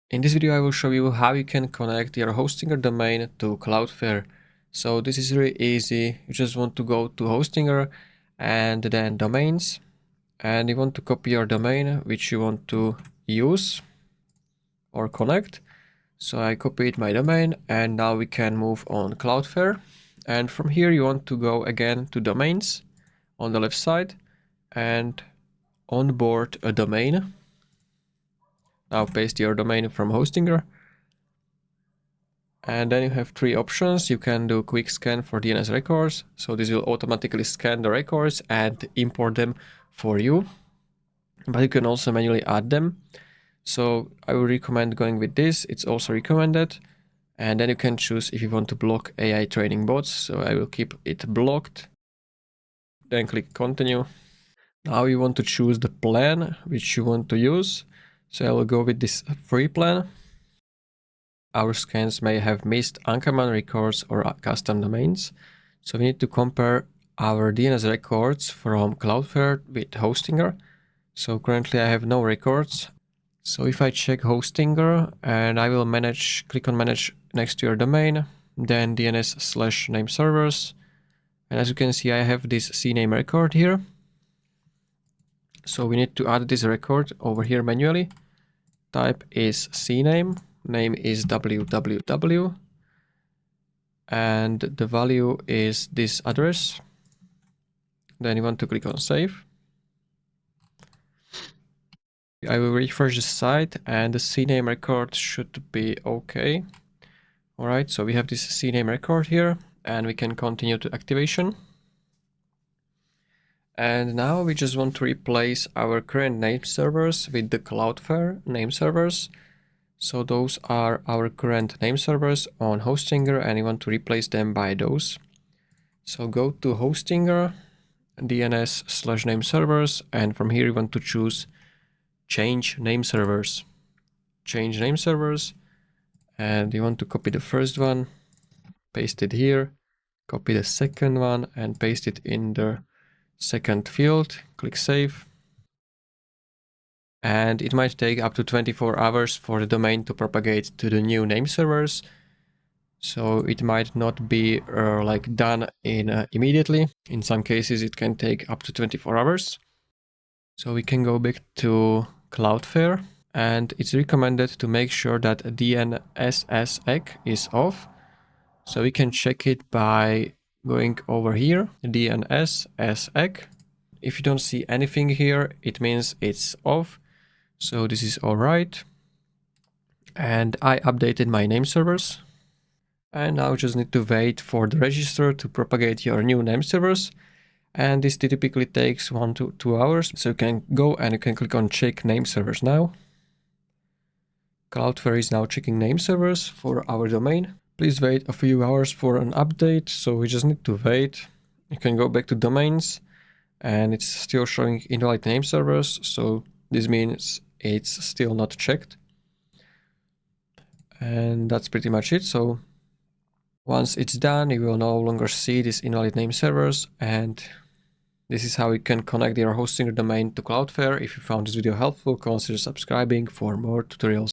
In this video I will show you how you can connect your Hostinger domain to Cloudflare. So this is really easy. You just want to go to Hostinger and then domains, and you want to copy your domain which you want to use or connect. So I copied my domain and now we can move on Cloudflare, and from here you want to go again to domains on the left side and onboard a domain. Now paste your domain from Hostinger. And then you have three options. You can do quick scan for DNS records. So this will automatically scan the records and import them for you. But you can also manually add them. So I would recommend going with this. It's also recommended. And then you can choose if you want to block AI training bots. So I will keep it blocked. Then click continue. Now you want to choose the plan which you want to use. So I will go with this free plan. Our scans may have missed uncommon records or custom domains. So we need to compare our DNS records from Cloudflare with Hostinger. So currently I have no records. So if I check Hostinger and I will click on manage next to your domain, then DNS/nameservers. And as you can see, I have this CNAME record here. So we need to add this record over here manually. Type is CNAME. Name is www, and the value is this address. Then you want to click on save. I will refresh the site and the CNAME record should be okay. Alright, so we have this CNAME record here and we can continue to activation. And now we just want to replace our current name servers with the Cloudflare name servers. So those are our current name servers on Hostinger and you want to replace them by those. So go to Hostinger, DNS/name servers, and from here you want to choose change name servers. Change name servers, and you want to copy the first one, paste it here, copy the second one and paste it in the second field, click save. And it might take up to 24 hours for the domain to propagate to the new name servers. So it might not be like done immediately. In some cases it can take up to 24 hours. So we can go back to Cloudflare, and it's recommended to make sure that DNSSEC is off. So we can check it by going over here, DNSSEC. If you don't see anything here, it means it's off. So this is all right. And I updated my name servers. And now just need to wait for the register to propagate your new name servers. And this typically takes 1 to 2 hours. So you can go and you can click on check name servers now. Cloudflare is now checking name servers for our domain. Please wait a few hours for an update. So we just need to wait. You can go back to domains and it's still showing invalid name servers. So this means it's still not checked. And that's pretty much it. So once it's done, you will no longer see these invalid name servers, and this is how you can connect your Hostinger domain to Cloudflare. If you found this video helpful, consider subscribing for more tutorials.